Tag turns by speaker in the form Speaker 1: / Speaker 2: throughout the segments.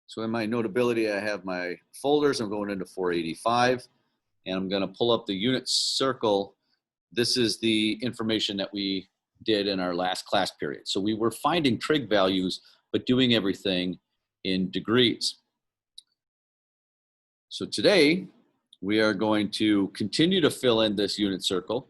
Speaker 1: So in my Notability, I have my folders. I'm going into 485, and I'm going to pull up the unit circle. This is the information that we did in our last class period. So we were finding trig values, but doing everything in degrees. So today, we are going to continue to fill in this unit circle,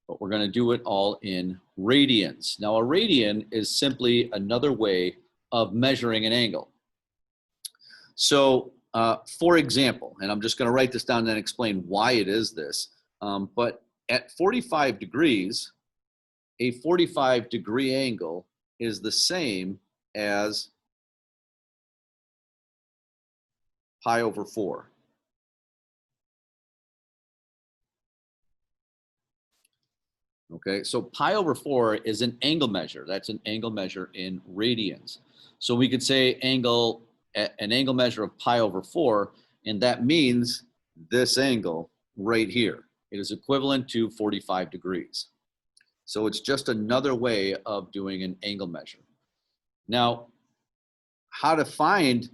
Speaker 1: but we're going to do it all in radians. Now, a radian is simply another way of measuring an angle. So, for example, and I'm just going to write this down and then explain why it is this, but at 45 degrees, a 45-degree angle is the same as pi over 4. Okay, so pi over 4 is an angle measure. That's an angle measure in radians. So we could say an angle measure of pi over 4, and that means this angle right here. It is equivalent to 45 degrees. So it's just another way of doing an angle measure. Now, how to find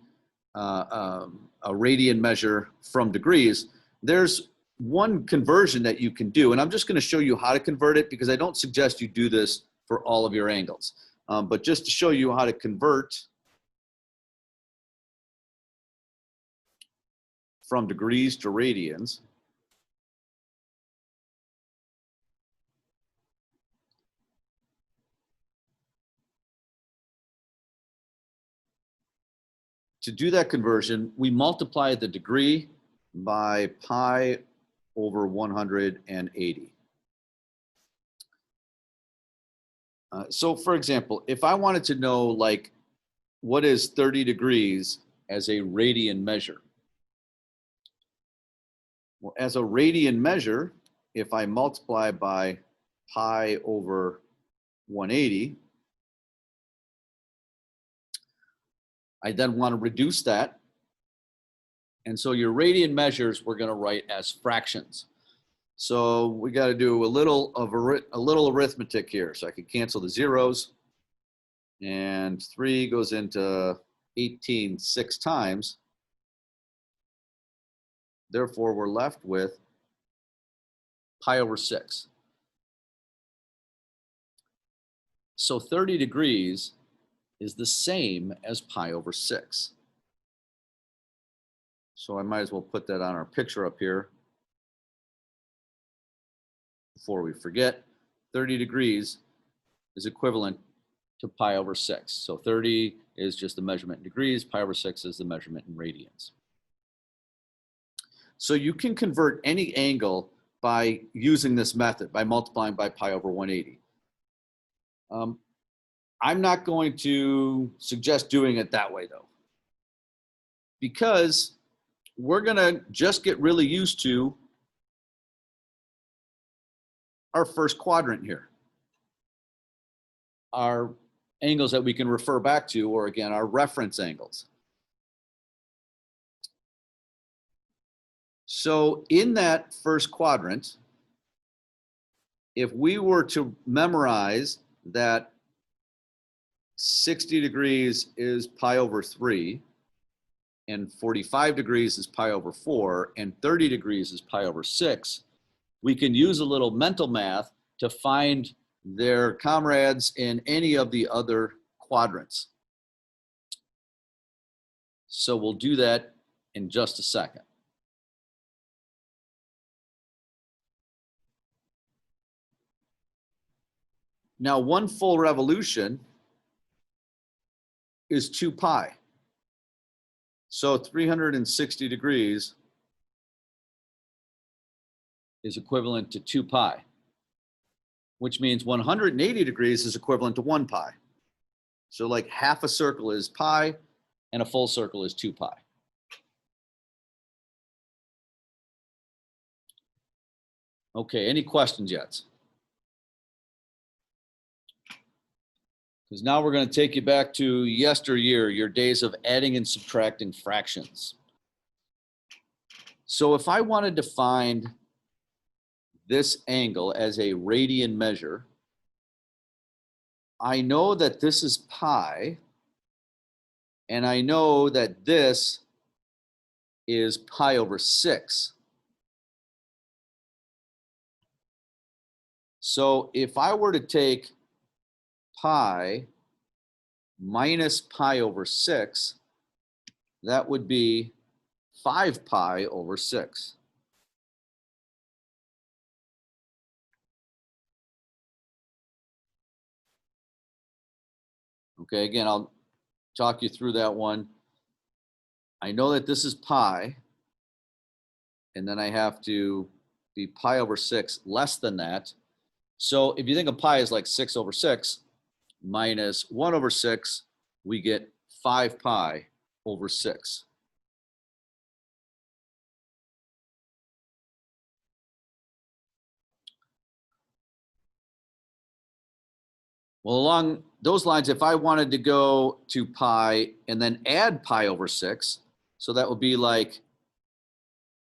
Speaker 1: a radian measure from degrees, there's one conversion that you can do, and I'm just going to show you how to convert it because I don't suggest you do this for all of your angles. But just to show you how to convert from degrees to radians, to do that conversion, we multiply the degree by pi over 180. So for example, if I wanted to know like what is 30 degrees as a radian measure? Well, as a radian measure, if I multiply by pi over 180, I then want to reduce that. And so your radian measures we're going to write as fractions. So we got to do a little arithmetic here. So I can cancel the zeros. And 3 goes into 18 6 times. Therefore, we're left with pi over 6. So 30 degrees is the same as pi over 6. So I might as well put that on our picture up here before we forget. 30 degrees is equivalent to pi over 6. So 30 is just the measurement in degrees, pi over 6 is the measurement in radians. So you can convert any angle by using this method, by multiplying by pi over 180. I'm not going to suggest doing it that way though, because we're going to just get really used to our first quadrant here. Our angles that we can refer back to, or again, our reference angles. So in that first quadrant, if we were to memorize that 60 degrees is pi over 3, and 45 degrees is pi over 4, and 30 degrees is pi over 6, we can use a little mental math to find their comrades in any of the other quadrants. So we'll do that in just a second. Now, 1 full revolution is 2 pi. So 360 degrees is equivalent to 2 pi, which means 180 degrees is equivalent to 1 pi. So like half a circle is pi and a full circle is 2 pi. Okay, any questions yet? Because now we're going to take you back to yesteryear, your days of adding and subtracting fractions. So if I wanted to find this angle as a radian measure, I know that this is pi And I know that this is pi over 6. So if I were to take pi minus pi over 6, that would be 5 pi over 6. Okay, again, I'll talk you through that one. I know that this is pi, and then I have to be pi over 6 less than that. So if you think of pi as like 6 over 6 minus 1 over 6, we get 5 pi over 6. Well, along those lines, if I wanted to go to pi and then add pi over 6, so that would be like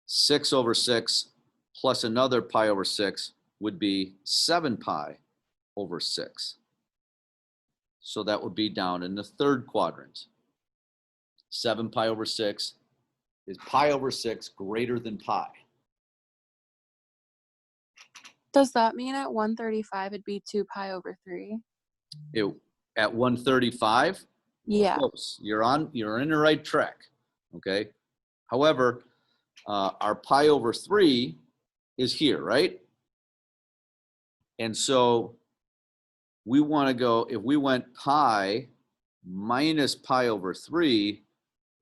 Speaker 1: 6 over 6 plus another pi over 6 would be 7 pi over 6. So that would be down in the third quadrant. 7 pi over 6 is pi over 6 greater than pi.
Speaker 2: Does that mean at 135 it'd be 2 pi over 3?
Speaker 1: At 135,
Speaker 2: Yeah.
Speaker 1: close. You're in the right track. Okay. However, our pi over 3 is here, right? And so we want to go, if we went pi minus pi over 3,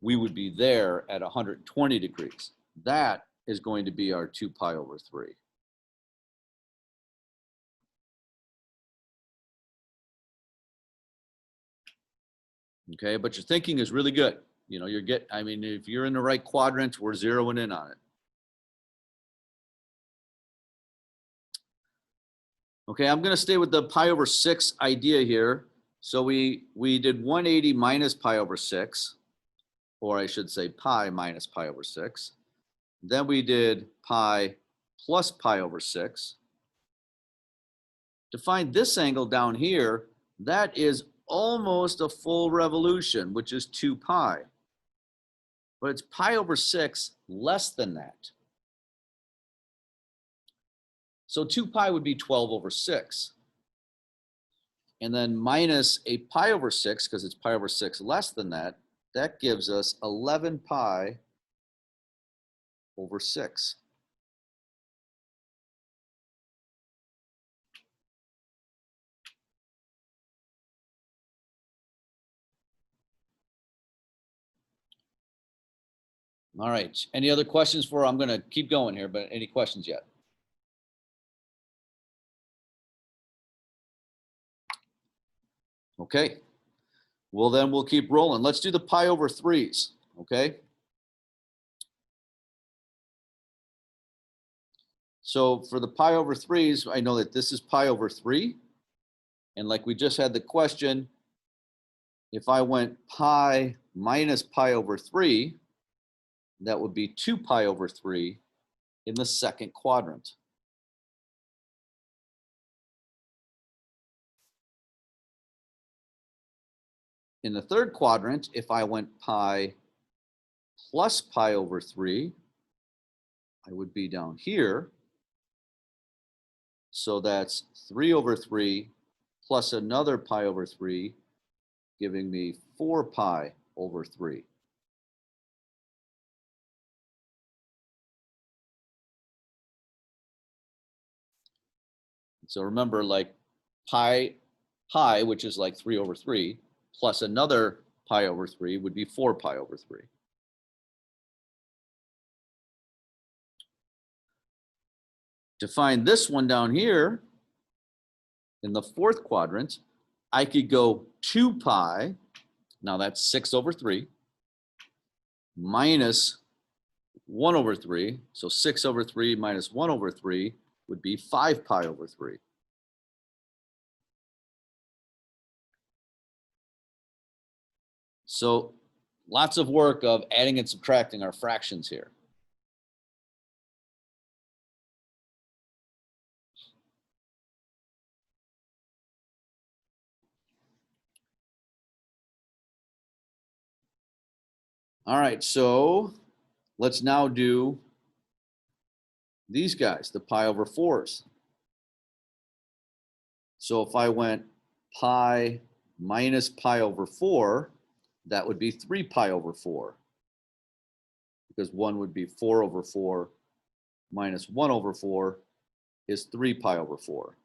Speaker 1: we would be there at 120 degrees. That is going to be our 2 pi over 3. Okay, but your thinking is really good. You know, if you're in the right quadrant, we're zeroing in on it. Okay, I'm going to stay with the pi over 6 idea here. So we did 180 minus pi over 6, or I should say pi minus pi over 6. Then we did pi plus pi over 6. To find this angle down here, that is almost a full revolution, which is 2 pi. But it's pi over 6 less than that. So 2 pi would be 12 over 6. And then minus a pi over 6, because it's pi over 6 less than that, that gives us 11 pi over 6. All right. Any other questions I'm going to keep going here, but any questions yet? Okay. Well, then we'll keep rolling. Let's do the pi over 3s, okay? So for the pi over 3s, I know that this is pi over 3. And like we just had the question, if I went pi minus pi over 3, that would be 2 pi over 3 in the second quadrant. In the third quadrant, if I went pi plus pi over 3, I would be down here. So that's 3 over 3 plus another pi over 3, giving me 4 pi over 3. So remember, like pi, which is like 3 over 3, plus another pi over 3 would be 4 pi over 3. To find this one down here, in the fourth quadrant, I could go 2 pi, now that's 6 over 3, minus 1 over 3. So 6 over 3 minus 1 over 3 would be 5 pi over 3. So lots of work of adding and subtracting our fractions here. All right, so let's now do these guys, the pi over 4s. So if I went pi minus pi over 4, that would be 3 pi over 4. Because 1 would be 4 over 4 minus 1 over 4 is 3 pi over 4.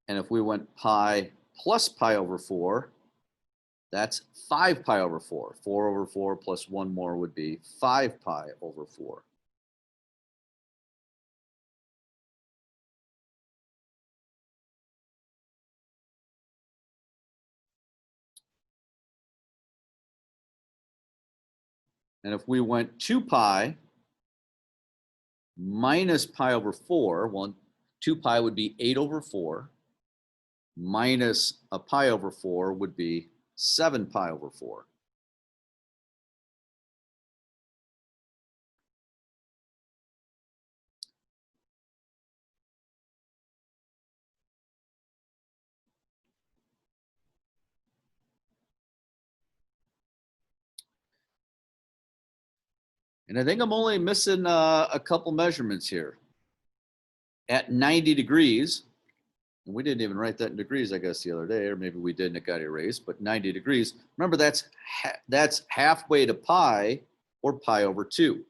Speaker 1: And if we went pi plus pi over 4, that's 5 pi over 4. 4 over 4 plus 1 more would be 5 pi over 4. And if we went 2 pi minus pi over 4, well, 2 pi would be 8 over 4, minus a pi over 4 would be 7 pi over 4. And I think I'm only missing a couple measurements here. At 90 degrees, and we didn't even write that in degrees, I guess, the other day, or maybe we did and it got erased, but 90 degrees. Remember, that's halfway to pi, or pi over 2.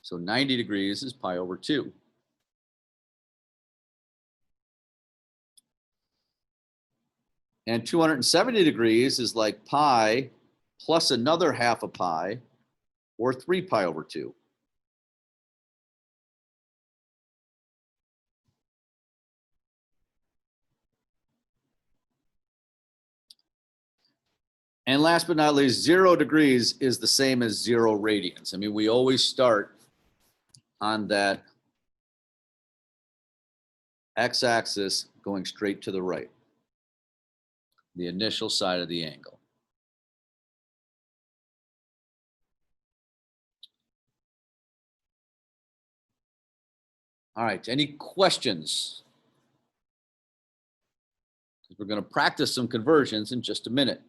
Speaker 1: So 90 degrees is pi over 2. And 270 degrees is like pi plus another half a pi, or 3 pi over 2. And last but not least, 0 degrees is the same as 0 radians. I mean, we always start on that x-axis going straight to the right, the initial side of the angle. All right, any questions? We're going to practice some conversions in just a minute.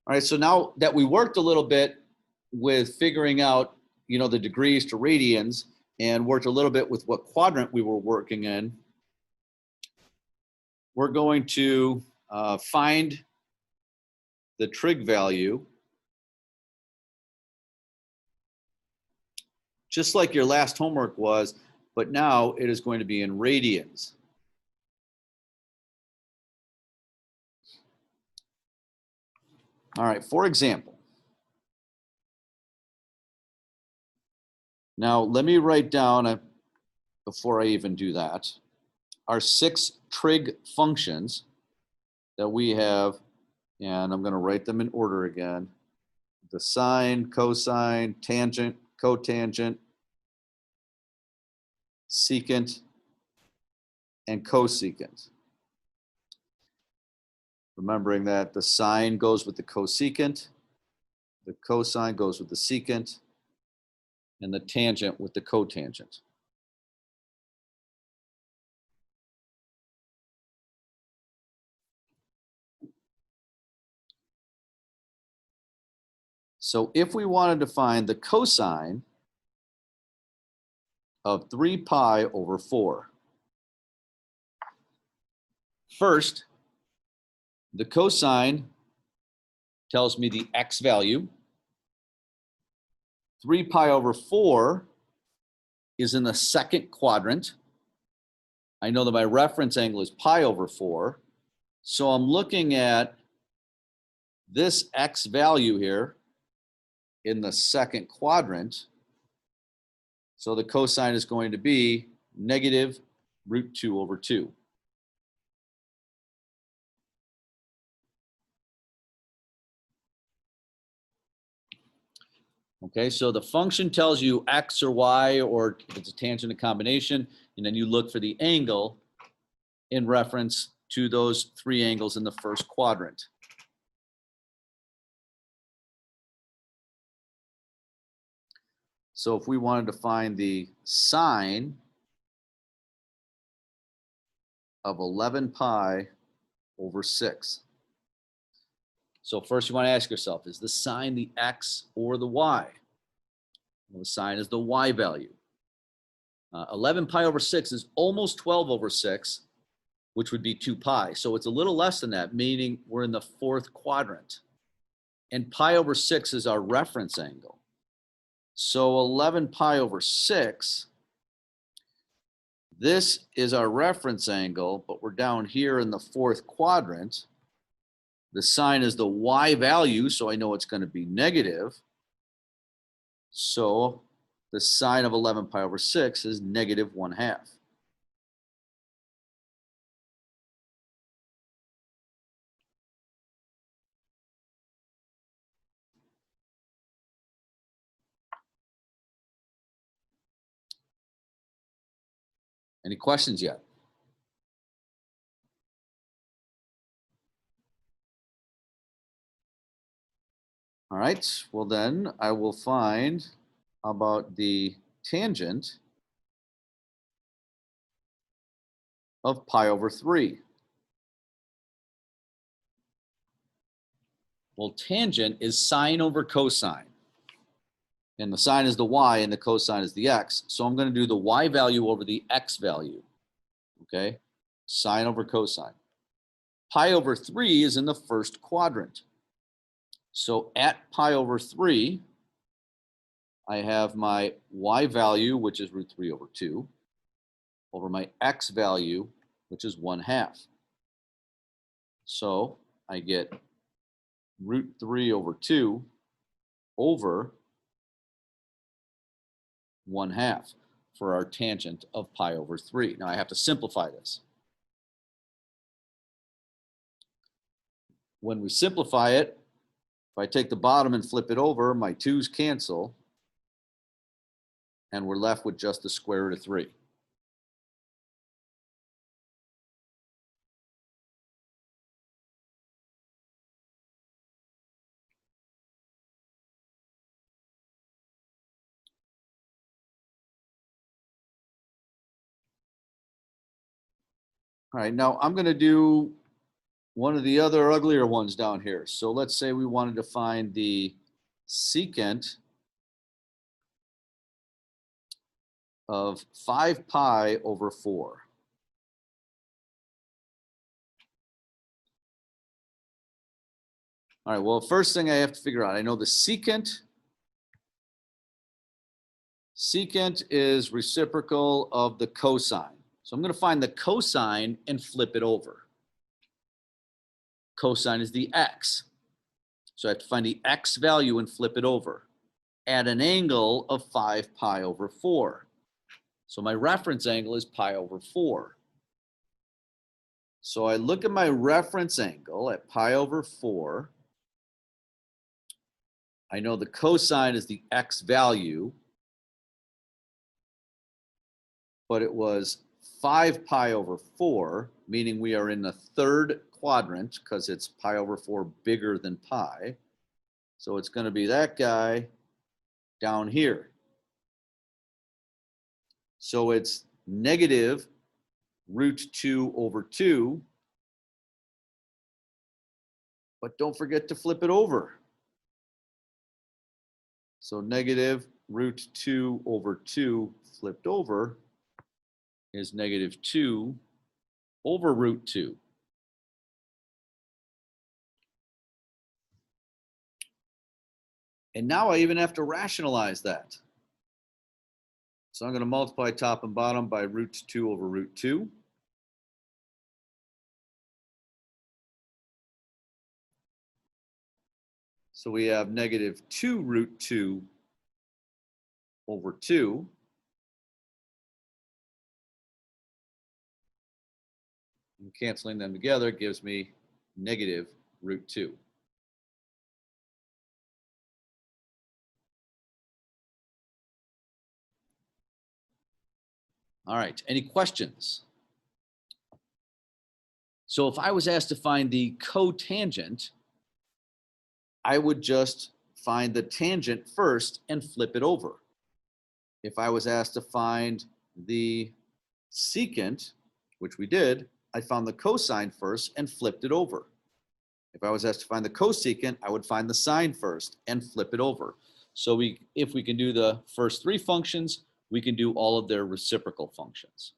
Speaker 1: All right, so now that we worked a little bit with figuring out, the degrees to radians, and worked a little bit with what quadrant we were working in, we're going to find the trig value, just like your last homework was, but now it is going to be in radians. All right, for example, now let me write down, before I even do that, our 6 trig functions that we have, and I'm going to write them in order again. The sine, cosine, tangent, cotangent, secant, and cosecant. Remembering that the sine goes with the cosecant, the cosine goes with the secant, and the tangent with the cotangent. So if we wanted to find the cosine of 3 pi over 4, first, the cosine tells me the x value. 3 pi over 4 is in the second quadrant. I know that my reference angle is pi over 4. So I'm looking at this x value here in the second quadrant. So the cosine is going to be negative root 2 over 2. Okay, so the function tells you x or y, or if it's a tangent, a combination, and then you look for the angle in reference to those 3 angles in the first quadrant. So if we wanted to find the sine of 11 pi over 6. So first you want to ask yourself, is the sine the x or the y? Well, the sine is the y value. 11 pi over 6 is almost 12 over 6, which would be 2 pi. So it's a little less than that, meaning we're in the fourth quadrant. And pi over 6 is our reference angle. So 11 pi over 6, this is our reference angle, but we're down here in the fourth quadrant. The sine is the y value, so I know it's going to be negative. So the sine of 11 pi over 6 is negative 1/2. Any questions yet? All right, well then I will find about the tangent of pi over 3. Well, tangent is sine over cosine. And the sine is the y and the cosine is the x. So I'm going to do the y value over the x value. Okay, sine over cosine. Pi over 3 is in the first quadrant. So at pi over 3, I have my y value, which is root 3 over 2, over my x value, which is 1/2. So I get root 3 over 2 over 1/2 for our tangent of pi over 3. Now I have to simplify this. When we simplify it, if I take the bottom and flip it over, my 2's cancel, and we're left with just the square root of 3. All right, now I'm going to do one of the other uglier ones down here. So let's say we wanted to find the secant of 5 pi over 4. All right, well, first thing I have to figure out, I know the secant is reciprocal of the cosine. So I'm going to find the cosine and flip it over. Cosine is the x. So I have to find the x value and flip it over at an angle of 5 pi over 4. So my reference angle is pi over 4. So I look at my reference angle at pi over 4. I know the cosine is the x value, but it was 5 pi over 4, meaning we are in the third quadrant because it's pi over 4 bigger than pi. So it's going to be that guy down here. So it's negative root 2 over 2. But don't forget to flip it over. So negative root 2 over 2 flipped over is negative 2 over root 2. And now I even have to rationalize that. So I'm going to multiply top and bottom by root 2 over root 2. So we have negative 2 root 2 over 2. And canceling them together gives me negative root 2. All right, any questions? So if I was asked to find the cotangent, I would just find the tangent first and flip it over. if I was asked to find the secant, which we did, I found the cosine first and flipped it over. If I was asked to find the cosecant, I would find the sine first and flip it over. So if we can do the first three functions, we can do all of their reciprocal functions.